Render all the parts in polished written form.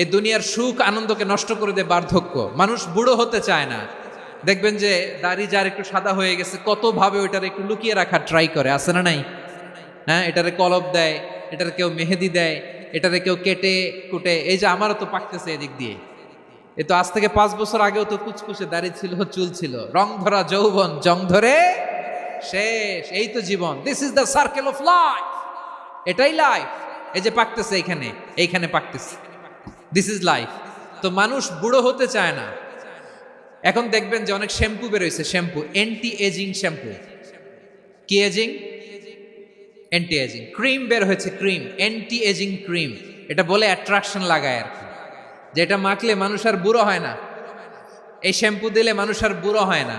এই দুনিয়ার সুখ আনন্দকে নষ্ট করে দেয় বার্ধক্য। মানুষ বুড়ো হতে চায় না। দেখবেন যে দাড়ি যার একটু সাদা হয়ে গেছে কতভাবে ওইটার একটু লুকিয়ে রাখার ট্রাই করে, আছে না নাই? হ্যাঁ, এটারে কলপ দেয়, এটার কেউ মেহেদি দেয়, এটারে কেউ কেটে কুটে। এই যে আমারও তো পাকতেছে এদিক দিয়ে, এ তো আজ থেকে 5 বছর আগেও তো কুচকুচে দাড়ি ছিল, চুল ছিল, রং ধরা যৌবন জং ধরে শেষ। এই তো জীবন, this is the circle of life. এটাই লাইফ। এই যে পাকতেছে এইখানে পাকতেছে, দিস ইজ লাইফ। তো মানুষ বুড়ো হতে চায় না। এখন দেখবেন যে অনেক শ্যাম্পু বেরোইছে, শ্যাম্পু অ্যান্টি এজিং শ্যাম্পু। কি এজিং? Anti ageing. ক্রিম বের হয়েছে, ক্রিম অ্যান্টি এজিং ক্রিম। এটা বলে অ্যাট্রাকশন লাগায় আর কি, যেটা মাখলে মানুষ আর বুড়ো হয় না। এই শ্যাম্পু দিলে মানুষ আর বুড়ো হয় না।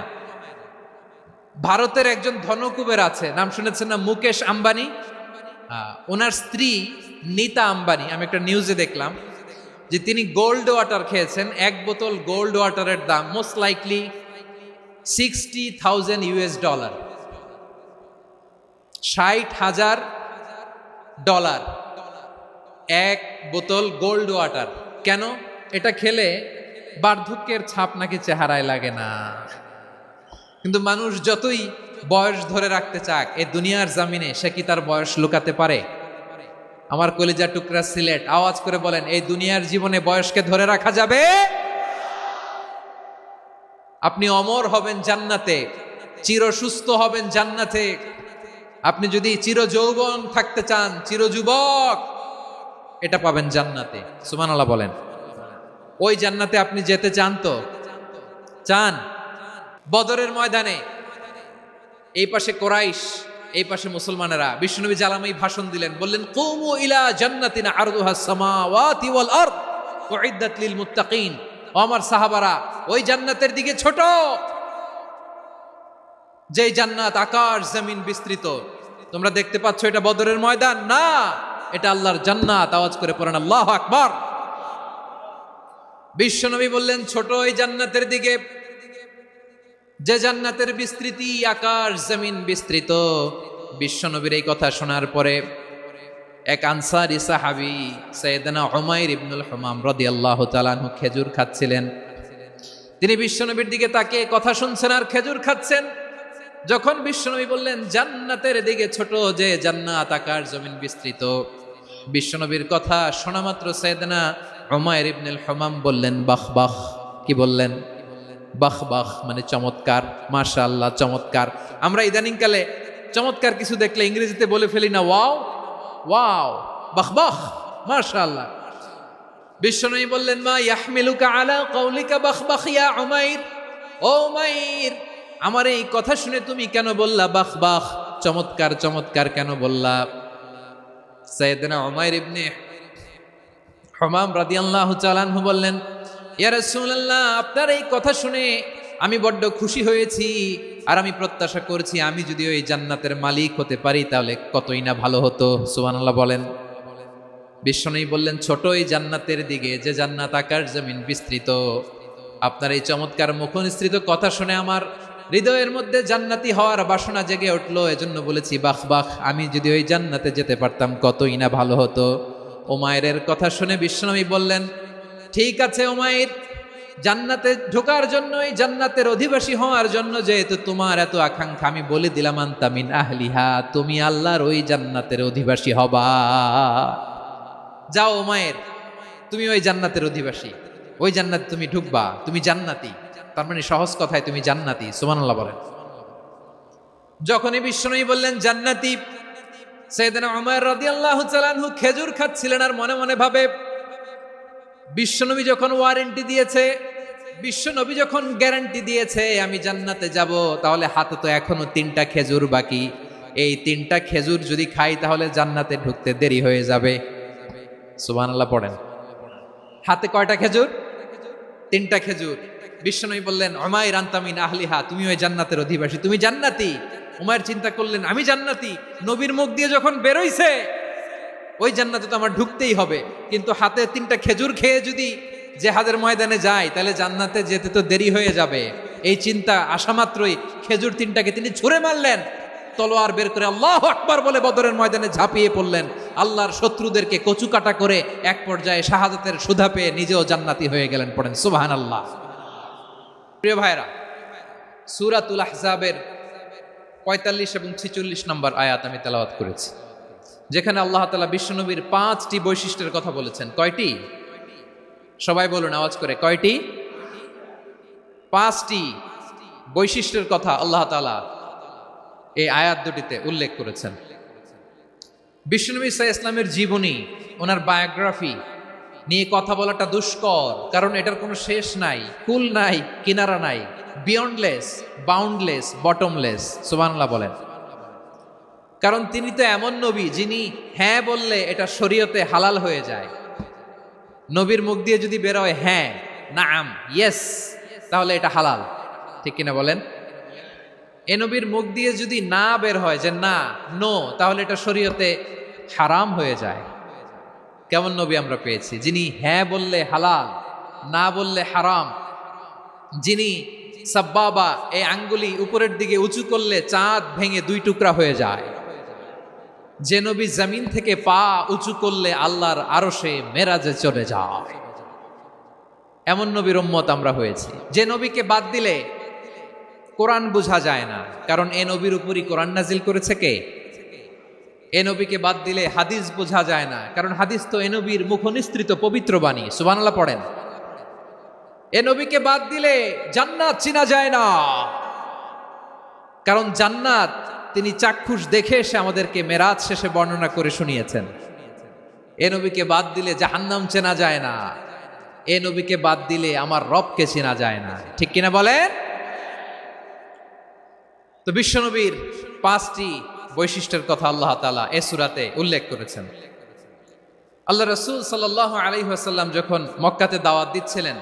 ভারতের একজন ধনকুবের আছে, নাম শুনেছেন না? মুকেশ আম্বানি। ওনার স্ত্রী নীতা আম্বানি, আমি একটা নিউজে দেখলাম যে তিনি গোল্ড ওয়াটার খেয়েছেন। 1 বোতল গোল্ড ওয়াটারের দাম মোস্ট লাইকলি $60,000, $60,000 1 বোতল গোল্ড ওয়াটার। কেন? এটা খেলে বার্ধক্যের ছাপ নাকি চেহারায় লাগে না। কিন্তু মানুষ যতই বয়স ধরে রাখতে চাক এ দুনিয়ার জামিনে, সে কি তার বয়স লুকাতে পারে? আমার কলিজা টুকরা সিলেট, আওয়াজ করে বলেন, এই দুনিয়ার জীবনে বয়সকে ধরে রাখা যাবে? আপনি অমর হবেন জান্নাতে, চির সুস্থ হবেন জান্নাতে। আপনি যদি চির যৌবন থাকতে চান, চির যুবক, এটা পাবেন জান্নাতে। সুবহানাল্লাহ বলেন। ওই জান্নাতে আপনি যেতে চান তো? চান? বদরের ময়দানে এই পাশে কোরাইশ, এই পাশে মুসলমানেরা। বিশ্বনবী জালামাই ভাষণ দিলেন, বললেন, কুমু ইলা জান্নাতিন আরদুহাস সামাওয়াতি ওয়াল আরদ উইদ্দাত লিল মুত্তাকিন। ও আমার সাহাবারা, ওই জান্নাতের দিকে ছোট, যেই জান্নাত আকাশ জমিন বিস্তৃত। তোমরা দেখতে পাচ্ছ এটা বদরের ময়দান না, এটা আল্লাহর জান্নাত। আওয়াজ করে পড়েন আল্লাহু আকবার। বিশ্বনবী বললেন, ছোট ওই জান্নাতের দিকে, যে জান্নাতের বিস্তৃতি আকাশ জমিন বিস্তৃত। বিশ্বনবীর এই কথা শোনার পরে এক আনসারী সাহাবী সাইয়েদনা উমাইর ইবনুল হুমাম রাদিয়াল্লাহু তাআলা আনহু খেজুর খাচ্ছিলেন। তিনি বিশ্বনবীর দিকে তাকিয়ে কথা শুনছেন আর খেজুর খাচ্ছেন। যখন বিশ্বনবী বললেন জান্নাতের দিকে ছোট, যে জান্নাত আকাশ জমিন বিস্তৃত, বিশ্বনবীর কথা শোনা মাত্র সাইয়েদনা উমাইর ইবনুল হুমাম বললেন বাহ বাহ। কি বললেন? বাহ বাহ, মানে চমৎকার, মাশাআল্লাহ, চমৎকার। আমরা ইদানিংকালে চমৎকার কিছু দেখলে ইংরেজিতে বলে ফেলি না, ওয়াও ওয়াও, বাহ বাহ, মাশাআল্লাহ। বিশ্বনবী বললেন, মা ইয়াহমিলুকা আলা কওলিকা বাহ বাহ ইয়া উমাইর। ও উমাইর, আমার এই কথা শুনে তুমি কেন বললা বাহ বাহ, চমৎকার চমৎকার কেন বললা? সাইয়েদনা উমাইর ইবনে হুমাম রাদিয়াল্লাহু তাআলা আনহু বললেন, ইয়া রাসূলুল্লাহ, আপনার এই কথা শুনে আমি বড্ড খুশি হয়েছি, আর আমি প্রত্যাশা করছি আমি যদি ওই জান্নাতের মালিক হতে পারি তাহলে কতই না ভালো হতো। সুবহানাল্লাহ বলেন। বিশ্বনবী বললেন, ছোট এই জান্নাতের দিকে, যে জান্নাত আকাশ জমিন বিস্তৃত। আপনার এই চমৎকার মুখনিসৃত কথা শুনে আমার হৃদয়ের মধ্যে জান্নাতি হওয়ার বাসনা জেগে উঠলো, এজন্য বলেছি বাহ বাহ, আমি যদি ওই জান্নাতে যেতে পারতাম কতই না ভালো হতো। উমাইরের কথা শুনে বিশ্বনবী বললেন, ঠিক আছে উমাইর, জান্নাতে ঢোকার জন্য, এই জান্নাতের অধিবাসী হওয়ার জন্য যেহেতু তোমার এত আকাঙ্ক্ষা, আমি বলে দিলাম আনতা মিন আহলিহা, তুমি আল্লাহর ওই জান্নাতের অধিবাসী হবা। যাও উমাইর, তুমি ওই জান্নাতের অধিবাসী, ওই জান্নাতে তুমি ঢুকবা, তুমি জান্নাতি। তার মানে সহজ কথায় তুমি জান্নাতি। সুবহানাল্লাহ বলেন। যখনই বিশ্বনবী বললেন জান্নাতি, সাইয়েদনা উমাইর রাদিয়াল্লাহু তাআলা আনহু খেজুর খাচ্ছিলেন আর মনে মনে ভাবে, বিশ্বনবী যখন ওয়ারেন্টি দিয়েছে, বিশ্বনবী যখন গ্যারান্টি দিয়েছে আমি জান্নাতে যাব, তাহলে হাতে তো এখনো 3টা খেজুর বাকি। এই 3টা খেজুর যদি খাই তাহলে জান্নাতে ঢুকতে দেরি হয়ে যাবে। সুবহানাল্লাহ পড়েন। হাতে কয়টা খেজুর? 3টা খেজুর। বিশ্বনবী বললেন, উমাইর আনতা মিন আহলিহা, তুমি ওই জান্নাতের অধিবাসী, তুমি জান্নাতি। উমাইর চিন্তা করলেন, আমি জান্নাতি, নবীর মুখ দিয়ে যখন বেরোইছে ওই জান্নাতে তো আমার ঢুকতেই হবে, কিন্তু হাতে 3টা খেজুর খেয়ে যদি জেহাদের ময়দানে যায় তাহলে জান্নাতে যেতে তো দেরি হয়ে যাবে। এই চিন্তা আসা মাত্রই খেজুর 3টাকে তিনি ছুঁড়ে মারলেন। তলোয়ার বের করে আল্লাহু আকবার বলে বদরের ময়দানে ঝাঁপিয়ে পড়লেন। আল্লাহর শত্রুদেরকে কচুকাটা করে এক পর্যায়ে শাহাদাতের সুধা পেয়ে নিজেও জান্নাতি হয়ে গেলেন। পড়েন সুবহানাল্লাহ। প্রিয় ভাইরা, সূরাতুল আহজাবের ৪৫ এবং ৪৬ নম্বর আয়াত আমি তেলাওয়াত করেছি, যেখানে আল্লাহ তাআলা বিশ্বনবীর ৫টি বৈশিষ্ট্যের কথা বলেছেন। কয়টি? সবাই বলুন আওয়াজ করে, কয়টি? ৫টি বৈশিষ্ট্যের কথা আল্লাহ তাআলা এই আয়াত দুটিতে উল্লেখ করেছেন। বিশ্বনবী সাল্লাল্লাহু আলাইহি ইসলামের জীবনী, ওনার বায়োগ্রাফি নিয়ে কথা বলাটা দুষ্কর, কারণ এটার কোনো শেষ নাই, কুল নাই, কিনারা নাই, বিয়ন্ডলেস, বাউন্ডলেস, বটমলেস। সুবহানাল্লাহ বলেন। কারণ তিনি তো এমন নবী যিনি হ্যাঁ বললে এটা শরীয়তে হালাল হয়ে যায়। নবীর মুখ দিয়ে যদি বের হয় হ্যাঁ, নাম, ইয়েস, তাহলে এটা হালাল। ঠিক কিনা বলেন? এ নবীর মুখ দিয়ে যদি না বের হয় যে না, নো, তাহলে এটা শরীয়তে হারাম হয়ে যায়। কেমন নবী আমরা পেয়েছি, যিনি হ্যাঁ বললে হালাল, না বললে হারাম, যিনি সাব্বাবা, এই আঙ্গুলি উপরের দিকে উঁচু করলে চাঁদ ভেঙে 2 টুকরা হয়ে যায়, যে নবী জমিন থেকে পা উঁচু করলে আল্লাহর আরশে মেরাজে চলে যায়, এমন নবীর উম্মত আমরা হয়েছি। যে নবীকে বাদ দিলে কোরআন বোঝা যায় না, কারণ এ নবীর উপরই কোরআন নাজিল করেছে কে? এ নবীকে বাদ দিলে হাদিস বোঝা যায় না, কারণ হাদিস তো এ নবীর মুখনিসৃত পবিত্র বাণী। সুবহানাল্লাহ পড়েন। এ নবীকে বাদ দিলে জান্নাত চিনা যায় না, কারণ জান্নাত তিনি চাক্ষুষ দেখে এসে আমাদেরকে মেরাজ শেষে বর্ণনা করে শুনিয়েছেন। এ নবীকে বাদ দিলে জাহান্নাম চেনা যায় না, এ নবীকে বাদ দিলে আমার রবকে চেনা যায় না। ঠিক কিনা বলেন? তো বিশ্বনবীর 5টি বৈশিষ্ট্যের কথা আল্লাহ তাআলা এই সূরাতে উল্লেখ করেছেন। আল্লাহ রাসূল সাল্লাল্লাহু আলাইহি ওয়াসাল্লাম যখন মক্কাতে দাওয়াত দিচ্ছিলেন,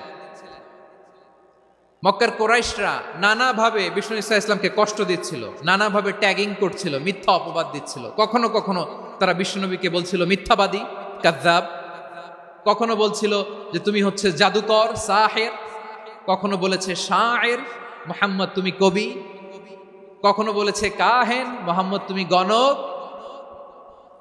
মক্কার কুরাইশরা নানাভাবে বিষ্ণু ঈসা ইসলামকে কষ্ট দিচ্ছিল, নানাভাবে ট্যাগিং করছিল, মিথ্যা অপবাদ দিচ্ছিল। কখনো কখনো তারা বিশ্বনবীকে বলছিল মিথ্যাবাদী, কাযযাব। কখনো বলছিল যে তুমি হচ্ছে জাদুকর, সাহির। কখনো বলেছে শায়ের, মুহাম্মদ তুমি কবি। কখনো বলেছে কাহেন, মুহাম্মদ তুমি গণক।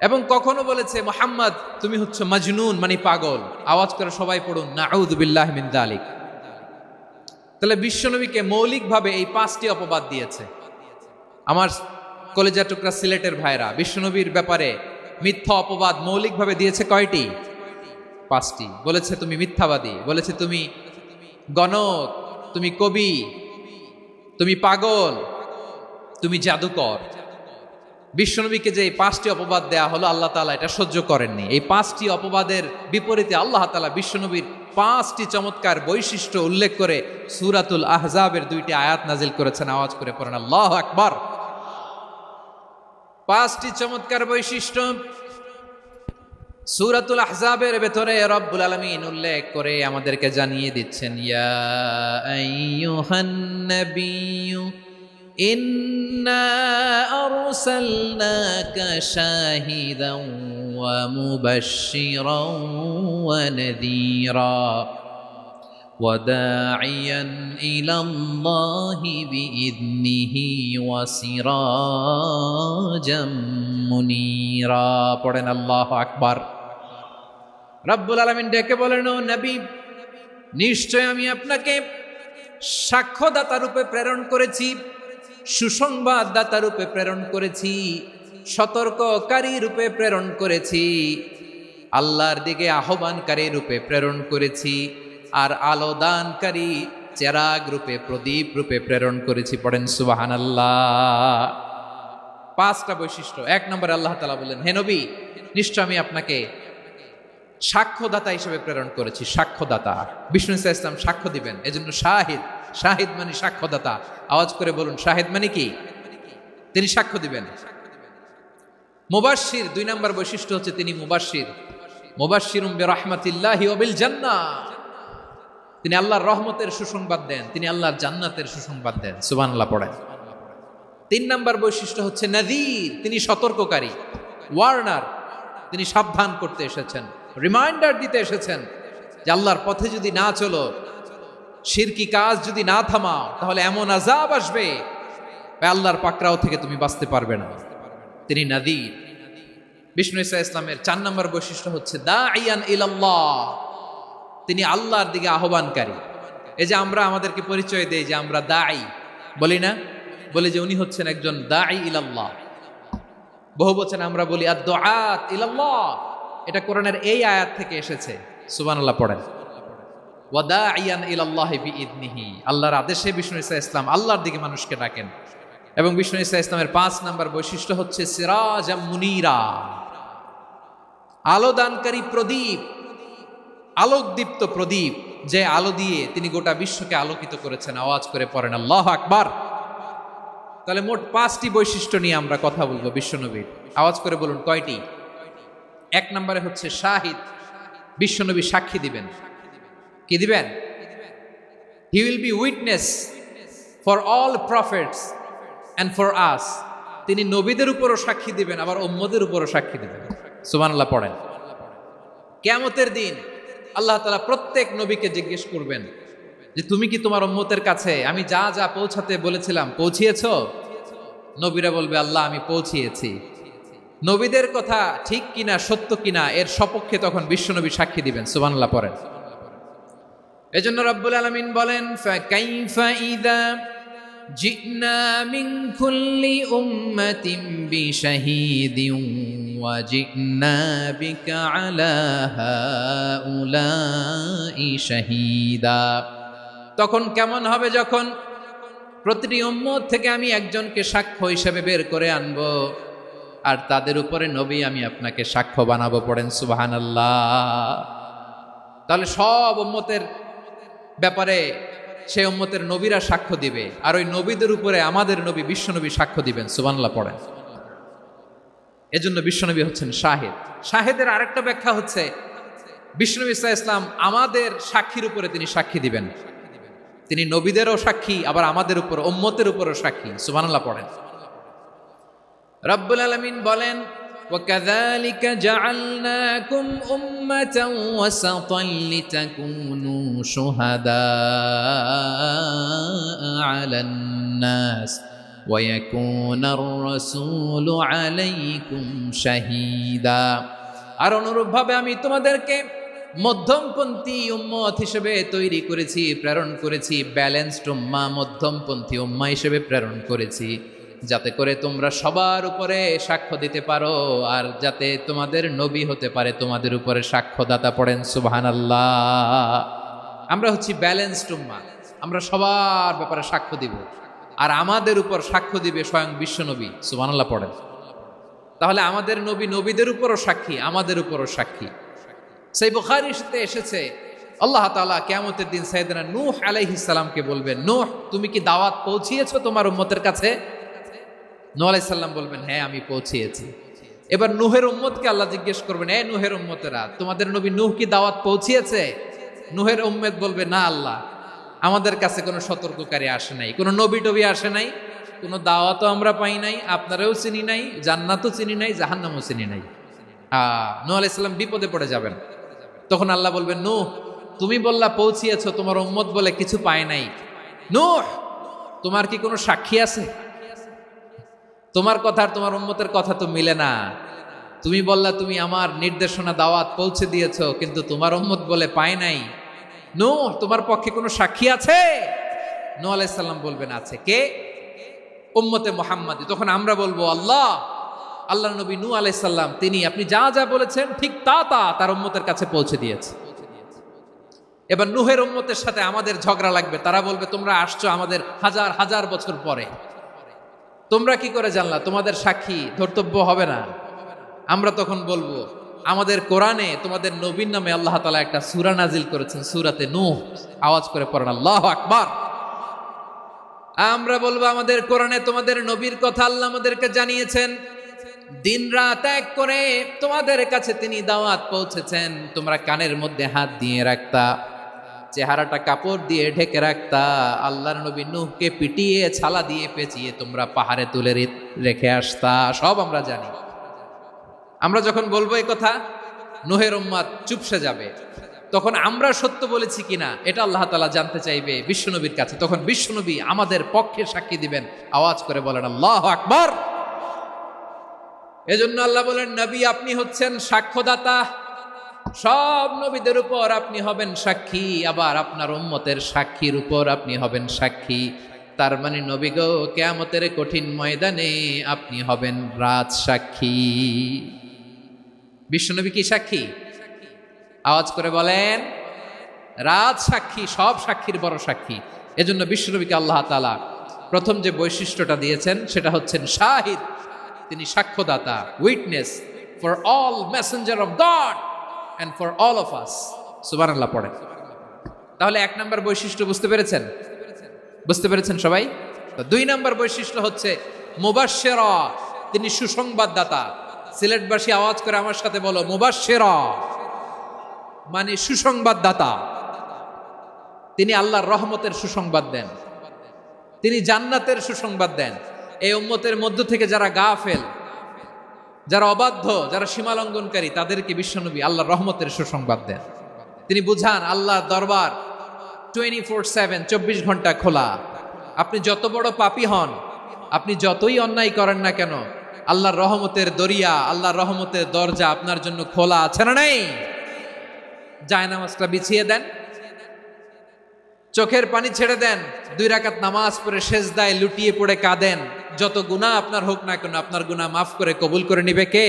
এবং কখনো বলেছে মুহাম্মদ তুমি হচ্ছে মাজনুন, মানে পাগল। আওয়াজ করে সবাই পড়ুন নাউযু বিল্লাহি মিন যালিক। তাহলে বিশ্বনবীকে মৌলিকভাবে এই 5টি অপবাদ দিয়েছে। আমার কলেজা টুকরা সিলেটের ভাইরা, বিশ্বনবীর ব্যাপারে মিথ্যা অপবাদ মৌলিকভাবে দিয়েছে কয়টি? 5টি। বলেছে তুমি মিথ্যাবাদী, বলেছে তুমি গণক, তুমি কবি, তুমি পাগল, তুমি জাদুকর। বিশ্বনবীকে যে এই 5টি অপবাদ দেয়া হলো, আল্লাহ তাআলা এটা সহ্য করেননি। এই 5টি অপবাদের বিপরীতে আল্লাহ তাআলা বিশ্বনবীর 5টি চমৎকার বৈশিষ্ট্য উল্লেখ করে সূরাতুল আহজাবের 2টি আয়াত নাজিল করেছেন। আওয়াজ করে পড়েন আল্লাহু আকবার। 5টি চমৎকার বৈশিষ্ট্য সূরাতুল আহজাবের ভেতরে রব্বুল আলামিন উল্লেখ করে আমাদেরকে জানিয়ে দিচ্ছেন, ইয়া আইয়ুহান নাবিয়্যু ইন্না আরসালনাকা শাহিদান ওয়া মুবাশশিরান ওয়া নাযীরা ওয়া দাঈয়ান ইলাল্লাহি বিইذনিহি ওয়া সিরাজাম মুনীরা। পড়েন আল্লাহু আকবার। রব্বুল আলামিন ডেকে বলেন, ও নবী, নিশ্চয় আমি আপনাকে সাক্ষ্যদাতা রূপে প্রেরণ করেছি, সুসংবাদদাতা রূপে প্রেরণ করেছি, সতর্ককারী রূপে প্রেরণ করেছি, আল্লাহর দিকে আহ্বানকারী রূপে প্রেরণ করেছি, আর আলো দানকারী চেরাগ রূপে, প্রদীপ রূপে প্রেরণ করেছি। পড়েন সুবহানাল্লাহ। 5টা বৈশিষ্ট্য। 1 নম্বরে আল্লাহ তাআলা বললেন, হে নবী, নিশ্চয় আমি আপনাকে সাক্ষ্যদাতা হিসেবে প্রেরণ করেছি। সাক্ষ্যদাতা, বিষ্ণু ঈসা ইসলাম সাক্ষ্য দিবেন, এজন্য শাহিদ। শাহিদ মানে সাক্ষ্যদাতা। আওয়াজ করে বলুন, শাহিদ মানে কি? তিনি সাক্ষ্য দিবেন। মুবাশশির, 2 নম্বর বৈশিষ্ট্য হচ্ছে তিনি মুবাশশির। মুবাশশিরুম বিরাহমাতিল্লাহি ওয়া বিল জান্নাহ। তিনি আল্লাহর রহমতের সুসংবাদ দেন, তিনি আল্লাহর জান্নাতের সুসংবাদ দেন। সুবহানাল্লাহ পড়েন। 3 নম্বর বৈশিষ্ট্য হচ্ছে নাযীর, তিনি সতর্ককারী, ওয়ার্নার। তিনি সাবধান করতে এসেছেন, রিমাইন্ডার দিতে এসেছেন যে আল্লাহর পথে যদি না চলো, শিরকি কাজ যদি না থামাও, তাহলে এমন আযাব আসবে আল্লাহর পাকড়াও থেকে তুমি বাঁচতে পারবে না। তিনি নাযীর। বিষ্ণু ঈসা ইসলামের 4 নম্বর বৈশিষ্ট্য হচ্ছে দাঈয়ান ইলাল্লাহ, তিনি আল্লাহর দিকে আহ্বানকারী। এই যে আমরা আমাদেরকে পরিচয় দেই যে আমরা দাঈ, বলি না? বলি যে উনি হচ্ছেন একজন দাঈ ইলাল্লাহ। বহু বচনে আমরা বলি আদ-দুআত ইলাল্লাহ, এটা কোরআনের এই আয়াত থেকে এসেছে। সুবহানাল্লাহ পড়েন। ওয়া দাঈয়ান ইলাল্লাহি বিইذনিহি, আল্লাহর আদেশে বিষ্ণু ঈসা ইসলাম আল্লাহর দিকে মানুষকে ডাকেন। এবং বিষ্ণু ঈসা ইসলামের 5 নম্বর বৈশিষ্ট্য হচ্ছে সিরাজাম মুনীরা, আলোদানকারী প্রদীপ, আলোকদীপ্ত প্রদীপ, যে আলো দিয়ে তিনি গোটা বিশ্বকে আলোকিত করেছেন। আওয়াজ করে পড়েন আল্লাহু আকবার। তাহলে মোট 5টি বৈশিষ্ট্য নিয়ে আমরা কথা বলবো বিশ্বনবীর। আওয়াজ করে বলুন কয়টি? 1 নম্বরে হচ্ছে শাহিদ, বিশ্বনবী সাক্ষী দিবেন। কি দিবেন? He will be witness for all prophets and for us, তিনি নবীদের উপরও সাক্ষী দিবেন, আবার উম্মতের উপরও সাক্ষী দিবেন। সুবহানাল্লাহ পড়েন। কিয়ামতের দিন আল্লাহ তাআলা প্রত্যেক নবীকে জিজ্ঞেস করবেন যে তুমি কি তোমার উম্মতের কাছে আমি যা যা পৌঁছাতে বলেছিলাম পৌঁছিয়েছো? নবীরা বলবে আল্লাহ আমি পৌঁছিয়েছি। নবীদের কথা ঠিক কিনা, সত্য কিনা, এর সপক্ষে তখন বিশ্বনবী সাক্ষী দিবেন। সুবহানাল্লাহ পড়েন। এজন্য রব্বুল আলামিন বলেন ফাকাইফা ইযা জিনা মিন কুল্লি উম্মাতিন বিশাহীদিন ওয়া জিনা বিকা আলা হাউলাই শাহীদা। তখন কেমন হবে যখন প্রতিটি উম্মত থেকে আমি একজনকে সাক্ষ্য হিসেবে বের করে আনবো, আর তাদের উপরে নবী আমি আপনাকে সাক্ষ্য বানাবো। পড়েন সুবহানাল্লাহ। তাহলে সব উম্মতের ব্যাপারে সেই উম্মতের নবীরা সাক্ষ্য দিবে, আর ওই নবীদের উপরে আমাদের নবী বিশ্বনবী সাক্ষ্য দিবেন। সুবহানাল্লাহ পড়েন। এজন্য বিশ্বনবী হচ্ছেন শাহিদ। শাহিদের আরেকটা ব্যাখ্যা হচ্ছে বিশ্বনবী সাল্লাল্লাহু আলাইহি ওয়াসাল্লাম আমাদের সাক্ষীর উপরে তিনি সাক্ষী দিবেন। তিনি নবীদেরও সাক্ষী, আবার আমাদের উপর উম্মতের উপরও সাক্ষী। সুবহানাল্লাহ পড়েন। রব্বুল আলামিন বলেন وَكَذَلِكَ جَعَلْنَاكُمْ أُمَّةً وَسَطًا لِتَكُونُوا شُهَدَاءَ عَلَى النَّاسِ وَيَكُونَ الرَّسُولُ عَلَيْكُمْ شَهِيدًا। আর অনুরূপভাবে আমি তোমাদেরকে মধ্যমপন্থী উম্মত হিসেবে তৈরি করেছি, প্রেরণ করেছি। ব্যালেন্সড উম্মাহ, মধ্যমপন্থী উম্মাহ হিসেবে প্রেরণ করেছি, যাতে করে তোমরা সবার উপরে সাক্ষ্য দিতে পারো, আর যাতে তোমাদের নবী হতে পারে তোমাদের উপরে সাক্ষ্যদাতা। পড়েন সুবহানাল্লাহ। আমরা হচ্ছি ব্যালেন্সড উম্মাহ, আমরা সবার ব্যাপারে সাক্ষ্য দিব, আর আমাদের উপর সাক্ষ্য দিবে স্বয়ং বিশ্বনবী। সুবহানাল্লাহ পড়েন। তাহলে আমাদের নবী নবীদের উপরও সাক্ষী, আমাদের উপরও সাক্ষী। সেই বুখারীতে এসেছে আল্লাহ তাআলা কিয়ামতের দিন সাইয়েদনা নূহ আলাইহিস সালামকে বলবেন, নূহ তুমি কি দাওয়াত পৌঁছিয়েছো তোমার উম্মতের কাছে? নূহ আলাইহিস সালাম বলবেন হ্যাঁ আমি পৌঁছিয়েছি। এবার নূহের উম্মতকে আল্লাহ জিজ্ঞেস করবেন, এ নূহের উম্মতেরা তোমাদের নবী নূহ কি দাওয়াত পৌঁছিয়েছে? নূহের উম্মত বলবে না আল্লাহ, আমাদের কাছে কোনো সতর্ককারী আসে নাই, কোনো নবী টবি আসে নাই, কোনো দাওয়াতও আমরা পাই নাই, আপনারাও চিনি নাই, জান্নাতও চিনি নাই, জাহান্নামও চিনি নাই। নূহ আলাইহিস সালাম বিপদে পড়ে যাবেন। তখন আল্লাহ বলবেন নূহ তুমি বললা পৌঁছিয়েছো, তোমার উম্মত বলে কিছু পায় নাই। নূহ তোমার কি কোনো সাক্ষী আছে? তোমার কথা আর তোমার উম্মতের কথা তো মিলে না। তুমি বললা তুমি আমার নির্দেশনা দাওয়াত পৌঁছে দিয়েছো, কিন্তু তোমার উম্মত বলে পায় নাই। নূহ তোমার পক্ষে কোনো সাক্ষী আছে? নূহ আলাইহিস সালাম বলবেন আছে। কে? উম্মতে মুহাম্মাদি। তখন আমরা বলবো আল্লাহ, আল্লাহর নবী নূহ আলাইহিস সালাম তিনি আপনি যা যা বলেছেন ঠিক তা তার উম্মতের কাছে পৌঁছে দিয়েছে। এবার নূহের উম্মতের সাথে আমাদের ঝগড়া লাগবে। তারা বলবে তোমরা আসছো আমাদের হাজার হাজার বছর পরে, তোমরা কি করে জানলা? তোমাদের সাক্ষী ধর্তব্য হবে না। আমরা তখন বলবো আমাদের কোরআনে তোমাদের নবীর নামে আল্লাহ তাআলা একটা সূরা নাজিল করেছেন, সূরাতে নূহ। আওয়াজ করে পড়েন আল্লাহু আকবার। আমরা বলবো আমাদের কোরআনে তোমাদের নবীর কথা আল্লাহ আমাদেরকে জানিয়েছেন, দিন রাত এক করে তোমাদের কাছে তিনি দাওয়াত পৌঁছেছেন। তোমরা কানের মধ্যে হাত দিয়ে রাখতা, চেহারাটা কাপড় দিয়ে ঢেকে রাখতা, আল্লাহর নবী নূহকে পিটিয়ে ছালা দিয়ে পেঁচিয়ে তোমরা পাহাড়ে তুলে রেখে আসতা। সব আমরা জানি। আমরা যখন বলবো এই কথা, নূহের উম্মত চুপসে যাবে। তখন আমরা সত্য বলেছি কিনা এটা আল্লাহ তাআলা জানতে চাইবে বিশ্বনবীর কাছে। তখন বিশ্বনবী আমাদের পক্ষে সাক্ষী দিবেন। আওয়াজ করে বলেন আল্লাহু আকবার। এজন্য আল্লাহ বলেন, নবী আপনি হচ্ছেন সাক্ষ্যদাতা, সব নবীদের উপর আপনি হবেন সাক্ষী, আবার আপনার উম্মতের সাক্ষীর উপর আপনি হবেন সাক্ষী। তার মানে নবী গো, কিয়ামতের কঠিন ময়দানে আপনি হবেন রাজ সাক্ষী। বিশ্বনবী কি সাক্ষী? আওয়াজ করে বলেন, রাজ সাক্ষী, সব সাক্ষীর বড় সাক্ষী। এজন্য বিশ্বনবীকে আল্লাহ তাআলা প্রথম যে বৈশিষ্ট্যটা দিয়েছেন সেটা হচ্ছেন শাহিদ। তিনি সাক্ষ্যদাতা, witness for all messenger of God and for all of us। সুবহানাল্লাহ পড়েন। তাহলে এক নাম্বার বৈশিষ্ট্য বুঝতে পেরেছেন? বুঝতে পেরেছেন সবাই? তো দুই নাম্বার বৈশিষ্ট্য হচ্ছে মুবাশশিরা, তিনি সুসংবাদদাতা। সিলেটবাসী আওয়াজ করে আমার সাথে বলো, মুবাশশিরা মানে সুসংবাদদাতা। তিনি আল্লাহর রহমতের সুসংবাদ দেন, তিনি জান্নাতের সুসংবাদ দেন। এই উম্মতের মধ্য থেকে যারা গাফেল, যারা অবাধ্য, যারা সীমালঙ্ঘনকারী, তাদেরকে বিশ্বনবী আল্লাহর রহমতের সুসংবাদ দেন। তিনি বুঝান আল্লাহর দরবার 24/7, 24 ঘন্টা খোলা। আপনি যত বড় পাপী হন, আপনি যতই অন্যায় করেন না কেন, আল্লাহর রহমতের দরিয়া, আল্লাহর রহমতের দরজা আপনার জন্য খোলা আছে না নেই? জায়নামাজটা বিছিয়ে দেন, চোখের পানি ছেড়ে দেন, 2 রাকাত নামাজ পড়ে সেজদায় লুটিয়ে পড়ে কাঁদেন। যত গুনাহ আপনার হোক না কেন, আপনার গুনাহ মাফ করে কবুল করে নিবে কে?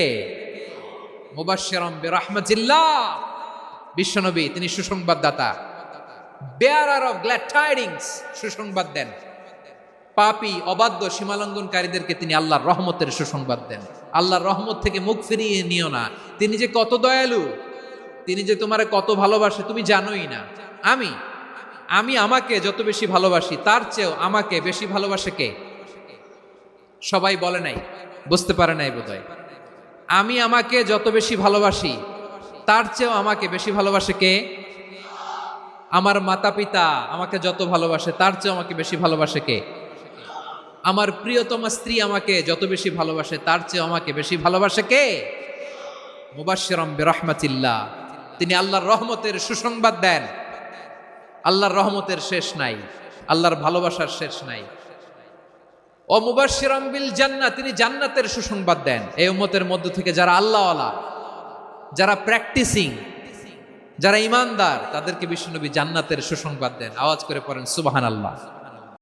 মুবাশশিরাম বিরাহমাতিল্লাহ। বিশ্বনবী তিনি সুসংবাদদাতা, বেয়ারার অফ গ্ল্যাড টাইডিংস, সুসংবাদ দেন। পাপী, অবাধ্য, সীমালঙ্ঘনকারীদেরকে তিনি আল্লাহর রহমতের সুসংবাদ দেন। আল্লাহর রহমত থেকে মুখ ফিরিয়ে নিও না। তিনি যে কত দয়ালু, তিনি যে তোমারে কত ভালোবাসে তুমি জানোই না। আমি আমাকে যত বেশি ভালোবাসি, তার চেয়েও আমাকে বেশি ভালোবাসে কে? সবাই বলে নাই, বুঝতে পারে নাই বোধহয়। আমি আমাকে যত বেশি ভালোবাসি, তার চেয়েও আমাকে বেশি ভালোবাসে কে? আমার মাতা পিতা আমাকে যত ভালোবাসে, তার চেয়েও আমাকে বেশি ভালোবাসে কে? আমার প্রিয়তমা স্ত্রী আমাকে যত বেশি ভালোবাসে, তার চেয়েও আমাকে বেশি ভালোবাসে কে? মুবাশশিরাম বিরাহমাতিল্লাহ, তিনি আল্লাহর রহমতের সুসংবাদ দেন। আল্লাহর রহমতের শেষ নাই, আল্লাহর ভালোবাসার শেষ নাই। ও মুবাশশিরাম বিল জান্নাহ, তিনি জান্নাতের সুসংবাদ দেন। এই উম্মতের মধ্য থেকে যারা আল্লাহওয়ালা, যারা প্র্যাকটিসিং, যারা ঈমানদার, তাদেরকে বিশ্বনবী জান্নাতের সুসংবাদ দেন। আওয়াজ করে পড়েন সুবহানাল্লাহ।